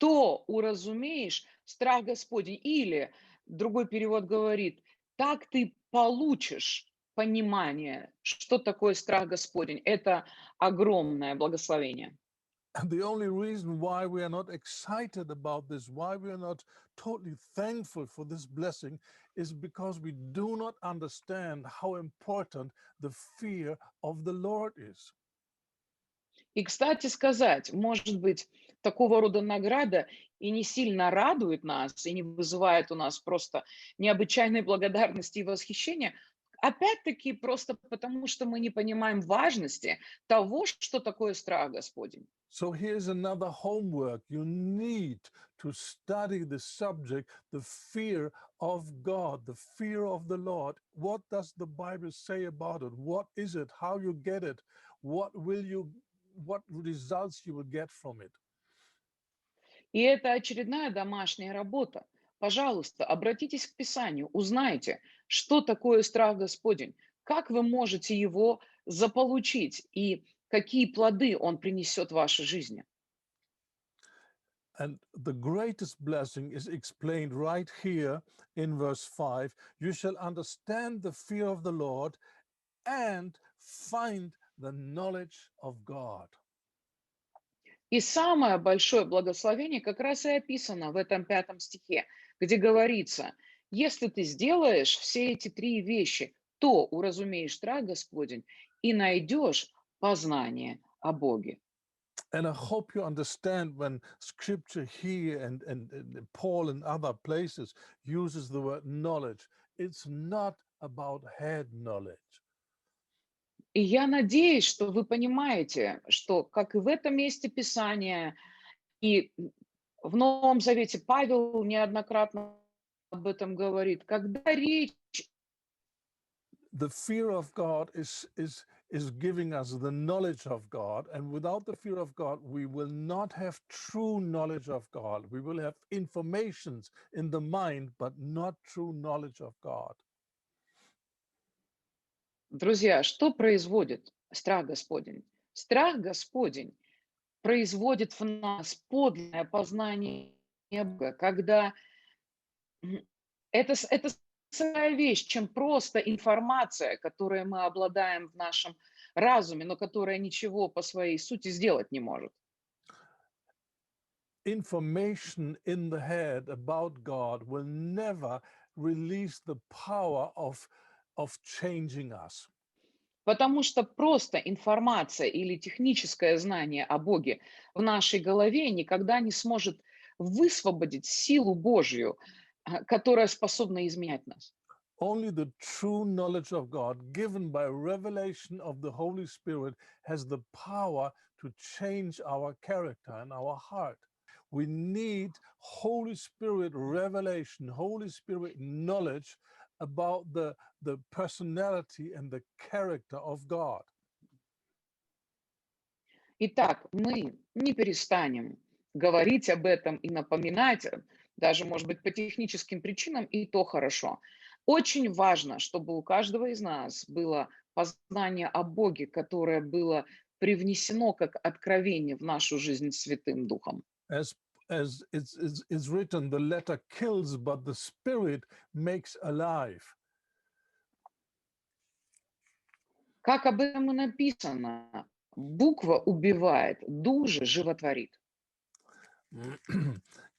то уразумеешь страх Господень. Или другой перевод говорит, так ты получишь понимание, что такое страх Господень. Это огромное благословение. And the only reason why we are not excited about this, why we are not totally thankful for this blessing, is because we do not understand how important the fear of the Lord is. И, кстати сказать, может быть, такого рода награда и не сильно радует нас, и не вызывает у нас просто необычайной благодарности и восхищения, опять-таки просто потому, что мы не понимаем важности того, что такое страх Господень. So here's another homework. You need to study the subject, the fear of God, the fear of the Lord. What does the Bible say about it? What is it? How you get it? What results you will get from it? И это очередная домашняя работа. Пожалуйста, обратитесь к Писанию, узнайте, что такое страх Господень, как вы можете его заполучить и какие плоды он принесет в вашей жизни. And the greatest blessing is explained right here in verse 5. You shall understand the fear of the Lord and find the knowledge of God. И самое большое благословение как раз и описано в этом 5 стихе, где говорится, если ты сделаешь все эти 3 вещи, то уразумеешь страх Господень и найдешь познание о Боге. And I hope you understand when scripture here and Paul and other places uses the word knowledge, it's not about head knowledge. И я надеюсь, что вы понимаете, что, как и в этом месте Писания, и в Новом Завете Павел неоднократно об этом говорит, когда речь The fear of God is giving us the knowledge of God, and without the fear of God, we will not have true knowledge of God. We will have informations in the mind, but not true knowledge of God. Друзья, что производит страх Господень? Страх Господень производит в нас подлинное познание Бога, когда это своя вещь, чем просто информация, которой мы обладаем в нашем разуме, но которая ничего по своей сути сделать не может. Information in the head about God will never release the power of changing us. Потому что просто информация или техническое знание о Боге в нашей голове никогда не сможет высвободить силу Божью, которая способна изменять нас. Only the true knowledge of God, given by revelation of the Holy Spirit, has the power to change our character and our heart. We need Holy Spirit revelation, Holy Spirit knowledge about the personality and the character of God. Итак, мы не перестанем говорить об этом и напоминать, даже, может быть, по техническим причинам, и то хорошо. Очень важно, чтобы у каждого из нас было познание о Боге, которое было привнесено как откровение в нашу жизнь Святым Духом. As as it's written, the letter kills, but the spirit makes alive. Как об этом и написано, буква убивает, дух же животворит.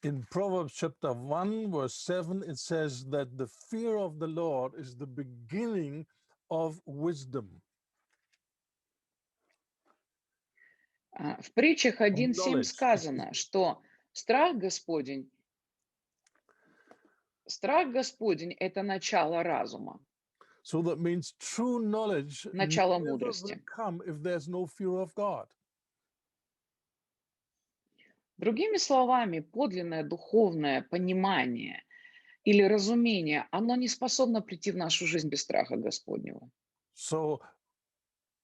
In Proverbs chapter 1, verse 7, it says that the fear of the Lord is the beginning of wisdom. В притчах Of 1.7 knowledge. сказано, что страх Господень – это начало разума, So that means true knowledge начало never will мудрости. come if there's no fear of God. Другими словами, подлинное духовное понимание или разумение, оно не способно прийти в нашу жизнь без страха Господнего. So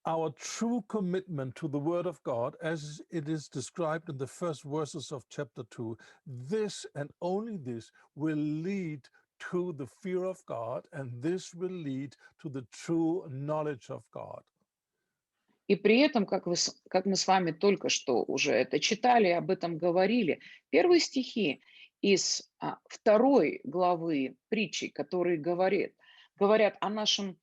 our true commitment to the word of God, as it is described in the first verses of chapter 2, this and only this will lead to the fear of God, and this will lead to the true knowledge of God. И при этом, как мы с вами только что уже это читали, об этом говорили, первые стихи из 2 главы притчи, которые говорят о нашем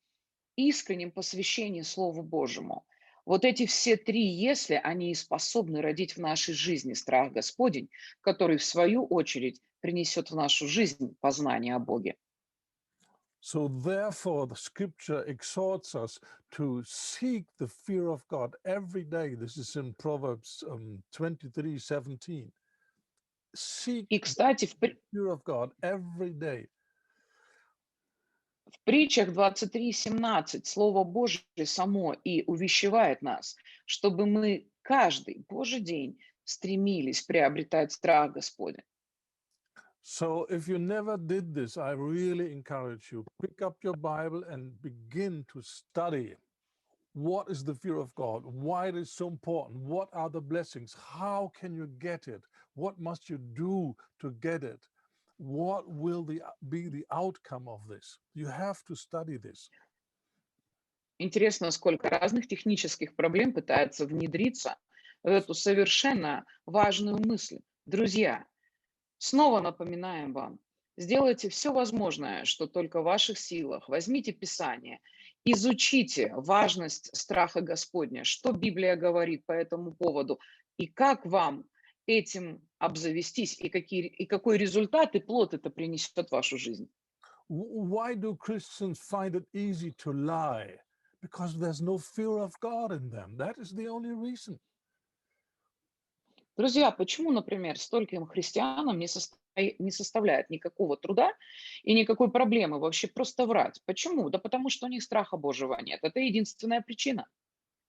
искреннем посвящении Слову Божьему. Вот эти все три «если», они и способны родить в нашей жизни страх Господень, который, в свою очередь, принесет в нашу жизнь познание о Боге. So therefore, the scripture exhorts us to seek the fear of God every day. This is in Proverbs 23:17. Seek И, кстати, the fear of God every day. в притчах 23:17 Слово Божье само и увещевает нас, чтобы мы каждый Божий день стремились приобретать страх Господень. So if you never did this, I really encourage you, pick up your Bible and begin to study. What is the fear of God? Why it is so important? What are the blessings? How can you get it? What must you do to get it? What will be the outcome of this? You have to study this. Интересно, сколько разных технических проблем пытается внедриться в эту совершенно важную мысль. Друзья, снова напоминаем вам, сделайте все возможное, что только в ваших силах. Возьмите Писание, изучите важность страха Господня, что Библия говорит по этому поводу, и как вам этим обзавестись, и какой результат и плод это принесет в вашу жизнь. Why do Christians find it easy to lie? Because there's no fear of God in them. That is the only reason. Друзья, почему, например, стольким христианам не составляет никакого труда и никакой проблемы вообще просто врать? Почему? Да потому что у них страха Божьего нет. Это единственная причина.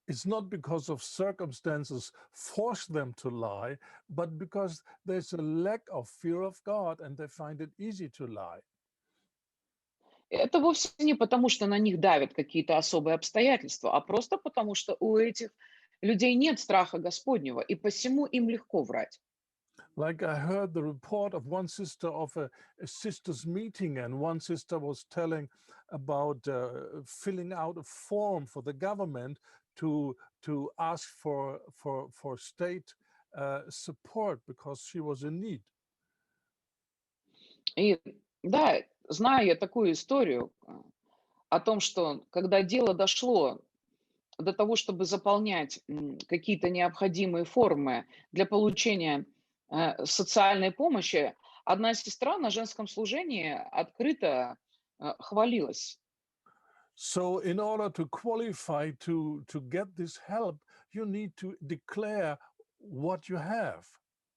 It's not because of circumstances force them to lie, but because there's a lack of fear of God and they find it easy to lie. Это вовсе не потому, что на них давят какие-то особые обстоятельства, а просто потому, что у этих людей нет страха Господнего, и посему им легко врать. Like I heard the report of one sister of a sisters meeting, and one sister was telling about filling out a form for the government to ask for state support because she was in need. И да, знаю я такую историю о том, что когда дело дошло до того, чтобы заполнять какие-то необходимые формы для получения социальной помощи, одна сестра на женском служении открыто хвалилась. So in order to qualify to get this help, you need to declare what you have.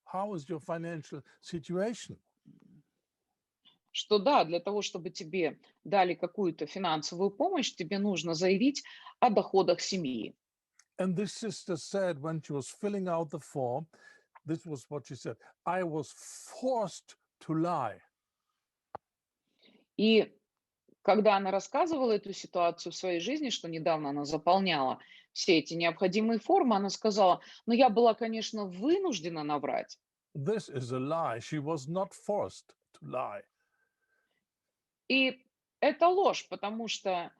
How is your financial situation? Что да, для того, чтобы тебе дали какую-то финансовую помощь, тебе нужно заявить о доходах семьи. And this sister said when she was filling out the form, this was what she said: I was forced to lie. И когда она рассказывала эту ситуацию в своей жизни, что недавно она заполняла все эти необходимые формы, она сказала: ну, я была, конечно, вынуждена наврать. This is a lie. She was not forced to lie. И это ложь, потому что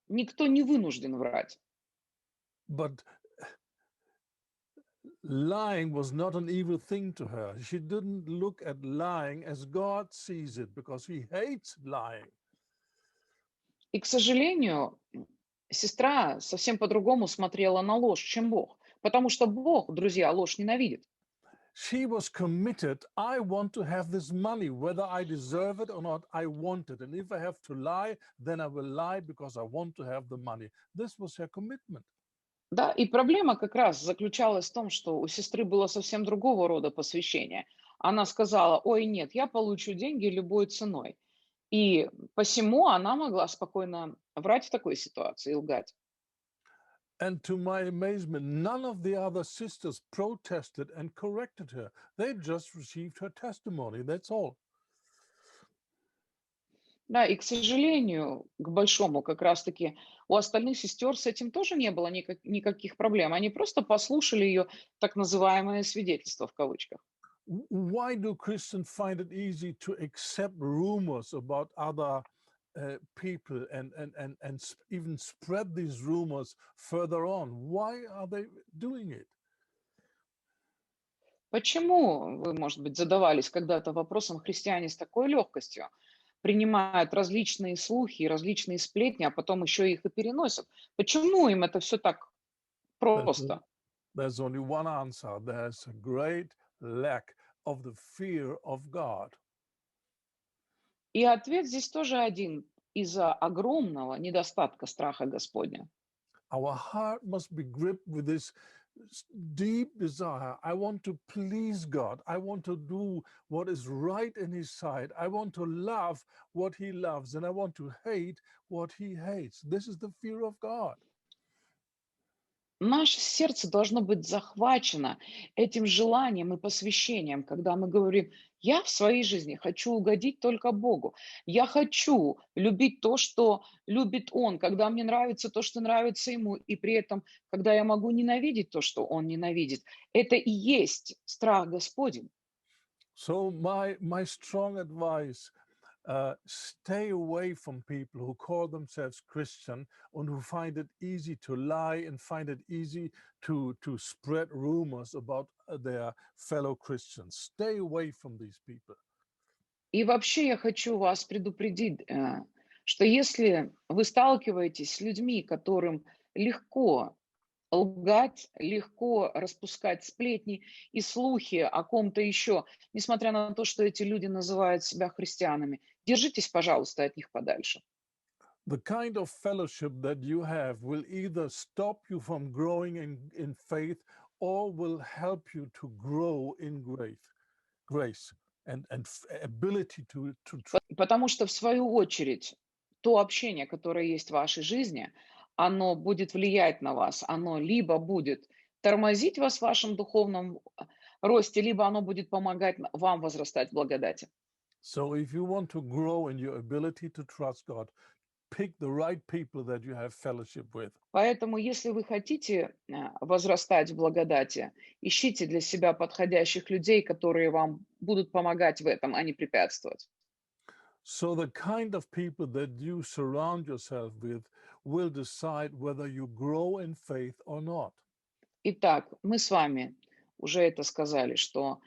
никто не вынужден врать. But lying was not an evil thing to her. She didn't look at lying as God sees it because he hates lying. И, к сожалению, сестра совсем по-другому смотрела на ложь, чем Бог. Потому что Бог, друзья, ложь ненавидит. She was committed. I want to have this money, whether I deserve it or not, I want it. And if I have to lie, then I will lie because I want to have the money. This was her commitment. Да, и проблема как раз заключалась в том, что у сестры было совсем другого рода посвящение. Она сказала: ой, нет, я получу деньги любой ценой. И посему она могла спокойно врать в такой ситуации и лгать. And to my amazement, none of the other sisters protested and corrected her. They just received her testimony. That's all. Да, и, к сожалению, к большому, как раз-таки у остальных сестер с этим тоже не было никаких проблем. Они просто послушали ее так называемое свидетельство в кавычках. Why do Christians find it easy to accept rumors about other people and even spread these rumors further on. Why are they doing it? Почему вы, может быть, задавались когда-то вопросом, христиане с такой легкостью принимают различные слухи и различные сплетни, а потом еще их и переносят? Почему им это все так There's, просто? there's only one answer. There's a great lack of the fear of God. И ответ здесь тоже один: из-за огромного недостатка страха Господня. Our heart must be gripped with this deep desire. I want to please God. I want to do what is right in His sight. I want to love what He loves, and I want to hate what He hates. This is the fear of God. Наше сердце должно быть захвачено этим желанием и посвящением, когда мы говорим: я в своей жизни хочу угодить только Богу. Я хочу любить то, что любит Он, когда мне нравится то, что нравится Ему, и при этом, когда я могу ненавидеть то, что Он ненавидит. Это и есть страх Господень. So my strong advice: stay away from people who call themselves Christian and who find it easy to lie and find it easy to spread rumors about their fellow Christians. Stay away from these people. И вообще я хочу вас предупредить, что если вы сталкиваетесь с людьми, которым легко лгать, легко распускать сплетни и слухи о ком-то еще, несмотря на то, что эти люди называют себя христианами, держитесь, пожалуйста, от них подальше. The kind of fellowship that you have will either stop you from growing in faith or will help you to grow in grace and ability to Потому что, в свою очередь, то общение, которое есть в вашей жизни, оно будет влиять на вас, оно либо будет тормозить вас в вашем духовном росте, либо оно будет помогать вам возрастать в благодати. So if you want to grow in your ability to trust God, pick the right people that you have fellowship with. Поэтому, если вы хотите возрастать в благодати, ищите для себя подходящих людей, которые вам будут помогать в этом, а не препятствовать. So the kind of people that you surround yourself with will decide whether you grow in faith or not. Итак, мы с вами уже это сказали, что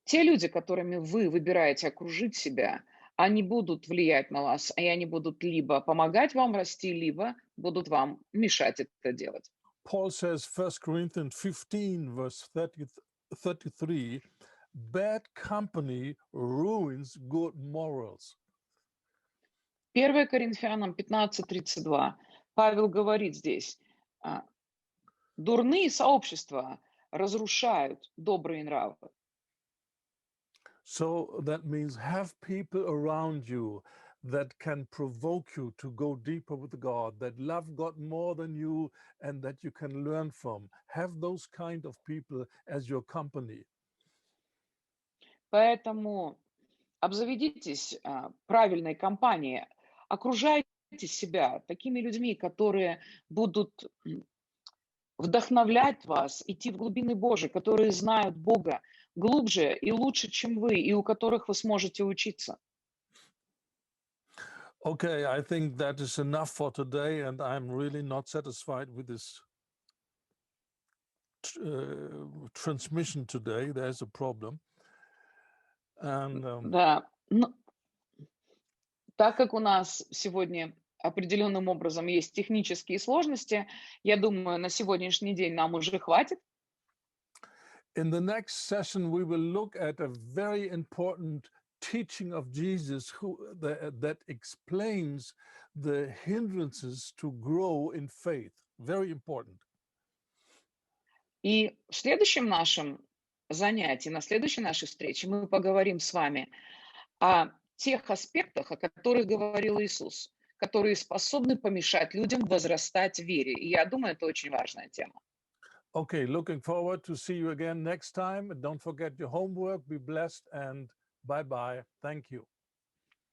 те люди, которыми вы выбираете окружить себя, они будут влиять на вас, и они будут либо помогать вам расти, либо будут вам мешать это делать. Paul says, 1 Corinthians 15, verse 33, bad company ruins good morals. 1 Коринфянам 15:32. Павел говорит здесь: дурные сообщества разрушают добрые нравы. So that means have people around you that can provoke you to go deeper with God, that love God more than you, and that you can learn from. Have those kind of people as your company. Поэтому обзаведитесь правильной компанией, окружайте себя такими людьми, которые будут вдохновлять вас идти в глубины Божьи, которые знают Бога глубже и лучше, чем вы, и у которых вы сможете учиться. Okay, I think that is enough for today, and I'm really not satisfied with this transmission today. There's a problem. And Да, но так как у нас сегодня определенным образом есть технические сложности, я думаю, на сегодняшний день нам уже хватит. in the next session, we will look at a very important teaching of Jesus that explains the hindrances to grow in faith. Very important. И в следующем нашем занятии, на следующей нашей встрече мы поговорим с вами о тех аспектах, о которых говорил Иисус, которые способны помешать людям возрастать в вере. И я думаю, это очень важная тема. Okay, looking forward to see you again next time. And don't forget your homework. Be blessed and bye-bye. Thank you.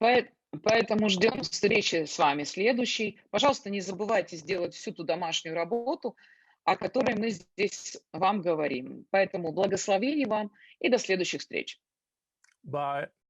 Поэтому ждем встречи с вами следующей. Пожалуйста, не забывайте сделать всю ту домашнюю работу, о которой мы здесь вам говорим. Поэтому благословений вам и до следующих встреч. Bye.